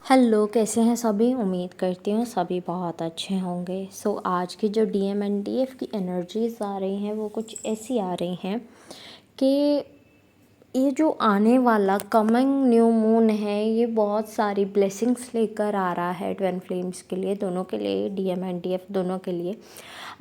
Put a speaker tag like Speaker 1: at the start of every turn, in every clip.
Speaker 1: Hello, कैसे हैं सभी। उम्मीद करती हूँ सभी बहुत अच्छे होंगे। आज की जो डीएम एंड डीएफ की एनर्जीज आ रही हैं वो कुछ ऐसी आ रही हैं कि ये जो आने वाला कमिंग न्यू मून है ये बहुत सारी ब्लेसिंग्स लेकर आ रहा है ट्विन फ्लेम्स के लिए, दोनों के लिए, डीएम एंड डीएफ दोनों के लिए।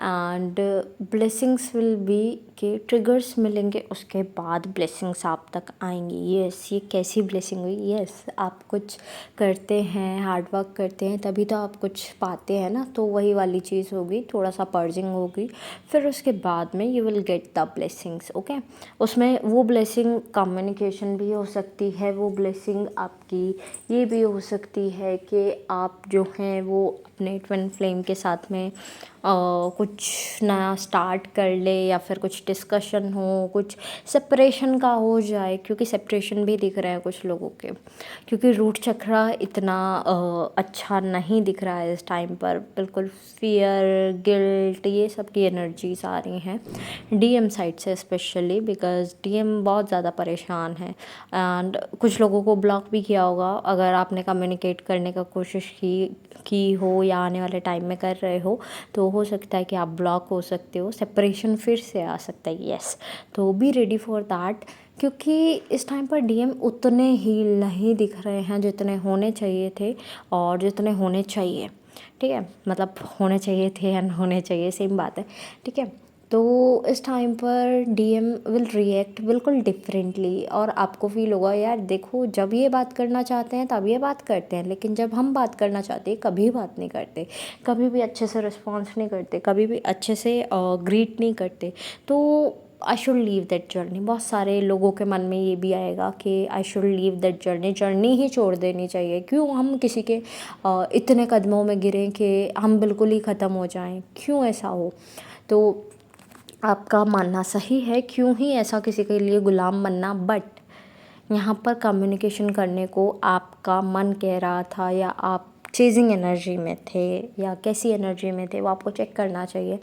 Speaker 1: एंड ब्लेसिंग्स विल बी के ट्रिगर्स मिलेंगे, उसके बाद ब्लेसिंग्स आप तक आएंगी। यस, ये कैसी ब्लेसिंग हुई। यस, आप कुछ करते हैं, हार्ड वर्क करते हैं, तभी तो आप कुछ पाते हैं ना। तो वही वाली चीज़ होगी, थोड़ा सा पर्जिंग होगी, फिर उसके बाद में you will get the blessings. Okay, उसमें वो ब्लेसिंग कम्युनिकेशन भी हो सकती है, वो ब्लेसिंग आपकी ये भी हो सकती है कि आप जो हैं वो अपने ट्विन फ्लेम के साथ में कुछ नया स्टार्ट कर ले, या फिर कुछ डिस्कशन हो, कुछ सेपरेशन का हो जाए, क्योंकि सेपरेशन भी दिख रहे हैं कुछ लोगों के, क्योंकि रूट चक्रा इतना अच्छा नहीं दिख रहा है इस टाइम पर। बिल्कुल फियर, गिल्ट, ये सब की एनर्जीज आ रही हैं डीएम साइड से स्पेशली, बिकॉज डीएम बहुत ज़्यादा परेशान है। एंड कुछ लोगों को ब्लॉक भी किया होगा, अगर आपने कम्युनिकेट करने का कोशिश की हो या आने वाले टाइम में कर रहे हो, तो हो सकता है कि आप ब्लॉक हो सकते हो, सेपरेशन फिर से आ सकता है। यस, तो बी रेडी फॉर दैट, क्योंकि इस टाइम पर डीएम उतने ही नहीं दिख रहे हैं जितने होने चाहिए थे और जितने होने चाहिए। ठीक है, मतलब होने चाहिए थे एंड होने चाहिए, सेम बात है। ठीक है, तो इस टाइम पर डीएम विल रिएक्ट बिल्कुल डिफरेंटली, और आपको फील होगा यार देखो, जब ये बात करना चाहते हैं तब ये बात करते हैं, लेकिन जब हम बात करना चाहते हैं कभी बात नहीं करते, कभी भी अच्छे से रिस्पॉन्स नहीं करते, कभी भी अच्छे से ग्रीट नहीं करते। तो आई शुड लीव दैट जर्नी। बहुत सारे लोगों के मन में ये भी आएगा कि I should leave that journey, journey ही छोड़ देनी चाहिए। क्यों हम किसी के इतने कदमों में गिरें कि हम बिल्कुल ही ख़त्म हो जाएं, क्यों ऐसा हो। तो आपका मानना सही है, क्यों ही ऐसा किसी के लिए गुलाम बनना। बट यहाँ पर कम्युनिकेशन करने को आपका मन कह रहा था, या आप चेजिंग एनर्जी में थे, या कैसी एनर्जी में थे, वो आपको चेक करना चाहिए।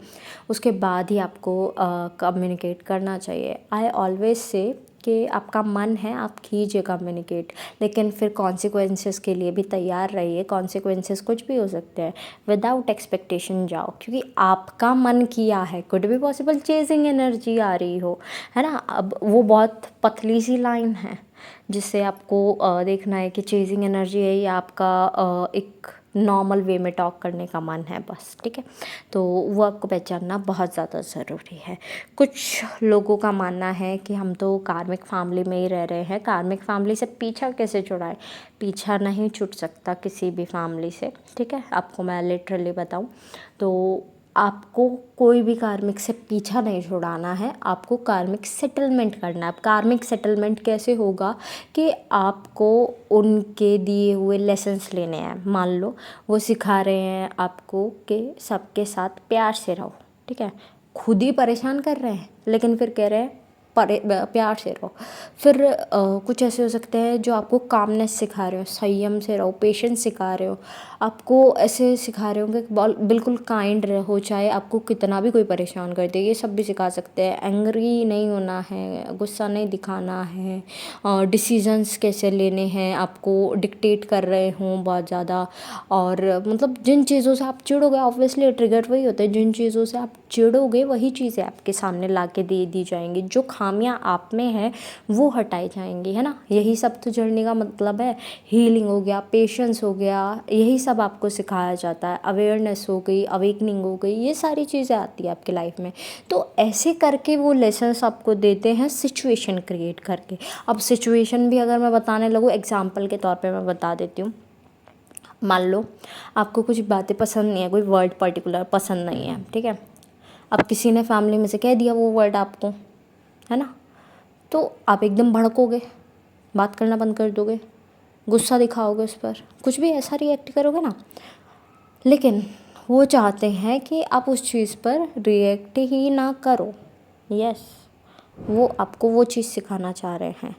Speaker 1: उसके बाद ही आपको कम्युनिकेट करना चाहिए। आई ऑलवेज से कि आपका मन है, आप कीजिए कम्युनिकेट, लेकिन फिर कॉन्सिक्वेंसेस के लिए भी तैयार रहिए। कॉन्सिक्वेंसेस कुछ भी हो सकते हैं, विदाउट एक्सपेक्टेशन जाओ, क्योंकि आपका मन किया है। कुड भी पॉसिबल चेजिंग एनर्जी आ रही हो, है ना। अब वो बहुत पतली सी लाइन है जिससे आपको देखना है कि चेजिंग एनर्जी है या आपका एक नॉर्मल वे में टॉक करने का मन है, बस। ठीक है, तो वो आपको पहचानना बहुत ज़्यादा ज़रूरी है। कुछ लोगों का मानना है कि हम तो कार्मिक फैमिली में ही रह रहे हैं, कार्मिक फैमिली से पीछा कैसे छुड़ाए। पीछा नहीं छूट सकता किसी भी फैमिली से। ठीक है, आपको मैं लिटरली बताऊँ तो आपको कोई भी कार्मिक से पीछा नहीं छुड़ाना है, आपको कार्मिक सेटलमेंट करना है। अब कार्मिक सेटलमेंट कैसे होगा कि आपको उनके दिए हुए लेसन्स लेने हैं। मान लो वो सिखा रहे हैं आपको कि सबके साथ प्यार से रहो, ठीक है, खुद ही परेशान कर रहे हैं लेकिन फिर कह रहे हैं प्यार से रहो। फिर कुछ ऐसे हो सकते हैं जो आपको कामनेस सिखा रहे हो, संयम से रहो, पेशेंस सिखा रहे हो, आपको ऐसे सिखा रहे होंगे कि बिल्कुल काइंड रहो, चाहे आपको कितना भी कोई परेशान कर दे, ये सब भी सिखा सकते हैं। एंग्री नहीं होना है, गुस्सा नहीं दिखाना है, डिसीजंस कैसे लेने हैं, आपको डिक्टेट कर रहे हों बहुत ज़्यादा। और मतलब जिन चीज़ों से आप चिढ़ोगे, ऑब्वियसली ट्रिगर वही होते हैं, जिन चीज़ों से आप चिढ़ोगे वही चीज़ें आपके सामने ला के दे दी जाएंगी। जो खामियां आप में है वो हटाई जाएंगी, है ना। यही सब तो जर्नी का मतलब है। हीलिंग हो गया, पेशेंस हो गया, यही सब आपको सिखाया जाता है। अवेयरनेस हो गई, अवेकनिंग हो गई, ये सारी चीज़ें आती है आपकी लाइफ में। तो ऐसे करके वो लेसन्स आपको देते हैं, सिचुएशन क्रिएट करके। अब सिचुएशन भी अगर मैं बताने लगूँ, एग्जाम्पल के तौर पे मैं बता देती हूँ। मान लो आपको कुछ बातें पसंद नहीं है, कोई वर्ड पर्टिकुलर पसंद नहीं है, ठीक है। अब किसी ने फैमिली में से कह दिया वो वर्ड आपको, है ना, तो आप एकदम भड़कोगे, बात करना बंद कर दोगे, गुस्सा दिखाओगे उस पर, कुछ भी ऐसा रिएक्ट करोगे ना। लेकिन वो चाहते हैं कि आप उस चीज़ पर रिएक्ट ही ना करो। यस, वो आपको वो चीज़ सिखाना चाह रहे हैं।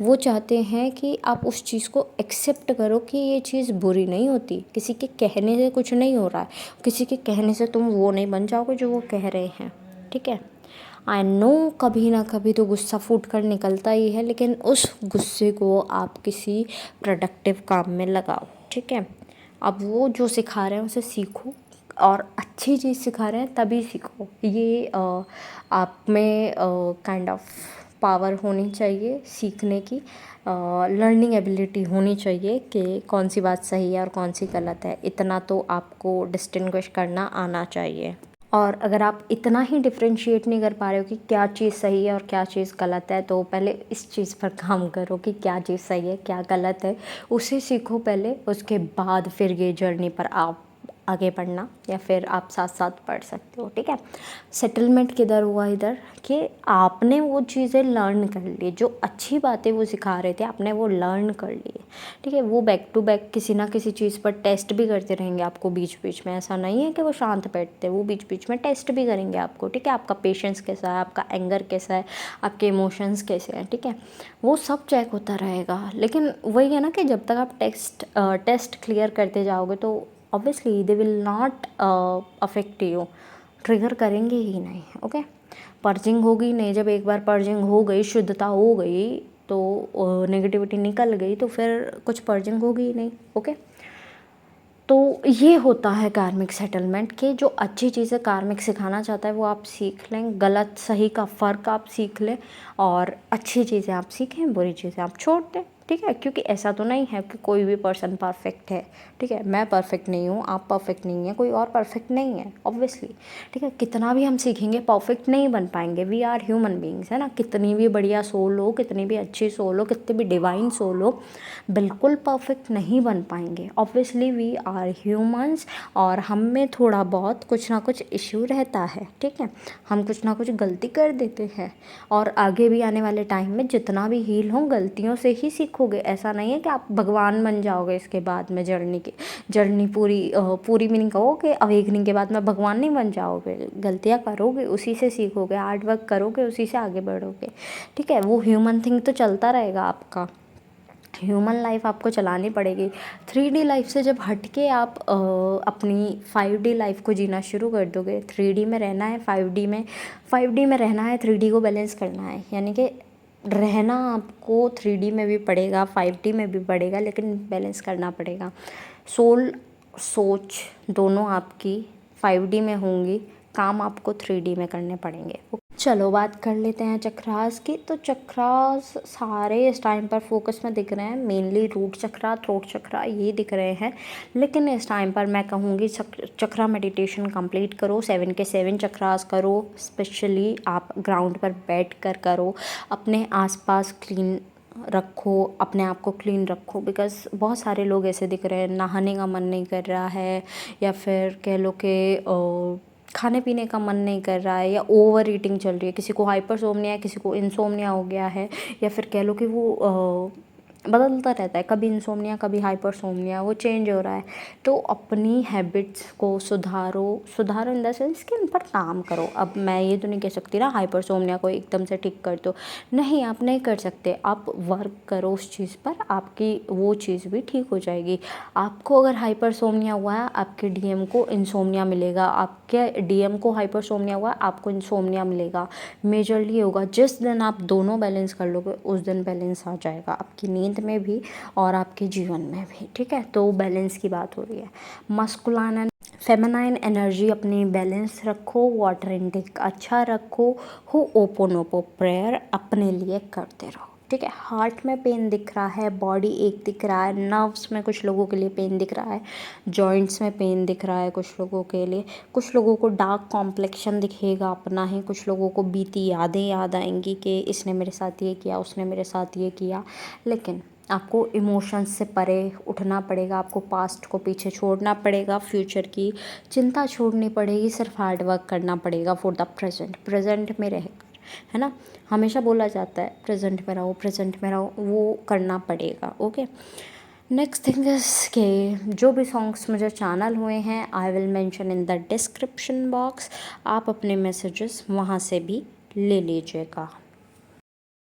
Speaker 1: वो चाहते हैं कि आप उस चीज़ को एक्सेप्ट करो कि ये चीज़ बुरी नहीं होती, किसी के कहने से कुछ नहीं हो रहा है, किसी के कहने से तुम वो नहीं बन जाओगे जो वो कह रहे हैं। ठीक है, आई नो कभी ना कभी तो गुस्सा फूट कर निकलता ही है, लेकिन उस गुस्से को आप किसी प्रोडक्टिव काम में लगाओ। ठीक है। अब वो जो सिखा रहे हैं उसे सीखो, और अच्छी चीज़ सिखा रहे हैं तभी सीखो। ये आप में काइंड ऑफ पावर होनी चाहिए सीखने की, लर्निंग एबिलिटी होनी चाहिए कि कौन सी बात सही है और कौन सी गलत है। इतना तो आपको डिस्टिंग्विश करना आना चाहिए। और अगर आप इतना ही डिफरेंशिएट नहीं कर पा रहे हो कि क्या चीज़ सही है और क्या चीज़ गलत है, तो पहले इस चीज़ पर काम करो कि क्या चीज़ सही है क्या गलत है, उसे सीखो पहले। उसके बाद फिर ये जर्नी पर आप आगे बढ़ना, या फिर आप साथ साथ पढ़ सकते हो, ठीक है। सेटलमेंट किधर हुआ, इधर कि आपने वो चीज़ें लर्न कर ली, जो अच्छी बातें वो सिखा रहे थे आपने वो लर्न कर ली, ठीक है। वो बैक टू बैक किसी ना किसी चीज़ पर टेस्ट भी करते रहेंगे आपको बीच बीच में। ऐसा नहीं है कि वो शांत बैठते, वो बीच बीच में टेस्ट भी करेंगे आपको, ठीक है। आपका पेशेंस कैसा है, आपका एंगर कैसा है, आपके इमोशंस कैसे हैं, ठीक है। वो सब चेक होता रहेगा। लेकिन वही है ना कि जब तक आप टेस्ट क्लियर करते जाओगे तो obviously they will not affect you, trigger करेंगे ही नहीं, ओके। पर्जिंग होगी नहीं, जब एक बार पर्जिंग हो गई, शुद्धता हो गई, तो नेगेटिविटी निकल गई, तो फिर कुछ पर्जिंग होगी ही नहीं, ओके। तो ये होता है कार्मिक सेटलमेंट के जो अच्छी चीज़ें कार्मिक सिखाना चाहता है वो आप सीख लें, गलत सही का फ़र्क आप सीख लें, और अच्छी चीज़ें आप सीखें, बुरी चीज़ें आप छोड़ दें, ठीक है। क्योंकि ऐसा तो नहीं है कि कोई भी पर्सन परफेक्ट है, ठीक है। मैं परफेक्ट नहीं हूँ, आप परफेक्ट नहीं हैं, कोई और परफेक्ट नहीं है ऑब्वियसली, ठीक है। कितना भी हम सीखेंगे परफेक्ट नहीं बन पाएंगे, वी आर ह्यूमन बींग्स, है ना। कितनी भी बढ़िया सोल हो, कितनी भी अच्छी सोल हो, कितनी भी डिवाइन सोल हो, बिल्कुल परफेक्ट नहीं बन पाएंगे। ऑब्वियसली वी आर ह्यूमंस, और हम में थोड़ा बहुत कुछ ना कुछ इश्यू रहता है, ठीक है। हम कुछ ना कुछ गलती कर देते हैं, और आगे भी आने वाले टाइम में जितना भी हील हो गलतियों से ही सीखोगे। ऐसा नहीं है कि आप भगवान बन जाओगे इसके बाद में जर्नी पूरी मीनिंग कहोगे अवेकनिंग के बाद में भगवान नहीं बन जाओगे। गलतियाँ करोगे उसी से सीखोगे, हार्ड वर्क करोगे उसी से आगे बढ़ोगे, ठीक है। वो ह्यूमन थिंग तो चलता रहेगा, आपका ह्यूमन लाइफ आपको चलानी पड़ेगी। 3D लाइफ से जब हट के आप अपनी 5D लाइफ को जीना शुरू कर दोगे, 3D में रहना है, 5D में रहना है, 3D को बैलेंस करना है, यानी कि रहना आपको 3D में भी पड़ेगा 5D में भी पड़ेगा, लेकिन बैलेंस करना पड़ेगा। सोल सोच दोनों आपकी 5D में होंगी, काम आपको 3D में करने पड़ेंगे। चलो बात कर लेते हैं चक्रास की। तो चक्रास सारे इस टाइम पर फोकस में दिख रहे हैं, मेनली रूट चक्रा, थ्रोट चक्रा ये दिख रहे हैं। लेकिन इस टाइम पर मैं कहूँगी चक्रा मेडिटेशन कंप्लीट करो, 7 के 7 चक्रास करो। स्पेशली आप ग्राउंड पर बैठ कर करो, अपने आसपास क्लीन रखो, अपने आप को क्लीन रखो। बिकॉज़ बहुत सारे लोग ऐसे दिख रहे हैं, नहाने का मन नहीं कर रहा है, या फिर कह लो कि खाने पीने का मन नहीं कर रहा है, या ओवर ईटिंग चल रही है। किसी को हाइपरसोमनिया है, किसी को इंसोमनिया हो गया है, या फिर कह लो कि वो बदलता रहता है, कभी इंसोमनिया कभी हाइपरसोमनिया, वो चेंज हो रहा है। तो अपनी हैबिट्स को सुधारो इन द सेंस कि उन पर काम करो। अब मैं ये तो नहीं कह सकती ना हाइपरसोमनिया को एकदम से ठीक कर दो, नहीं आप नहीं कर सकते। आप वर्क करो उस चीज़ पर, आपकी वो चीज़ भी ठीक हो जाएगी। आपको अगर हाइपरसोमनिया हुआ है, आपके डीएम को इंसोमनिया मिलेगा, आपके डीएम को हाइपरसोमनिया हुआ है, आपको इंसोमनिया मिलेगा। मेजरली होगा जिस दिन आप दोनों बैलेंस कर लोगे उस दिन बैलेंस आ जाएगा, आपकी नींद में भी और आपके जीवन में भी, ठीक है। तो बैलेंस की बात हो रही है। मस्कुलाइन एंड फेमिनाइन एनर्जी अपनी बैलेंस रखो, वाटर इनटेक अच्छा रखो, हो ओपोनोपो प्रेयर अपने लिए करते रहो, ठीक है। हार्ट में पेन दिख रहा है, बॉडी एक दिख रहा है, नर्व्स में कुछ लोगों के लिए पेन दिख रहा है, जॉइंट्स में पेन दिख रहा है कुछ लोगों के लिए, कुछ लोगों को डार्क कॉम्प्लेक्शन दिखेगा अपना ही, कुछ लोगों को बीती यादें याद आएंगी कि इसने मेरे साथ ये किया, उसने मेरे साथ ये किया। लेकिन आपको इमोशंस से परे उठना पड़ेगा, आपको पास्ट को पीछे छोड़ना पड़ेगा, फ्यूचर की चिंता छोड़नी पड़ेगी, सिर्फ हार्ड वर्क करना पड़ेगा फॉर द प्रेजेंट में रह, है ना। हमेशा बोला जाता है प्रेजेंट में रहो, प्रेजेंट में रहो, वो करना पड़ेगा, ओके। नेक्स्ट थिंग इज के जो भी सॉन्ग्स मुझे चैनल हुए हैं I will mention in the description box, आप अपने मैसेजेस वहाँ से भी ले लीजिएगा।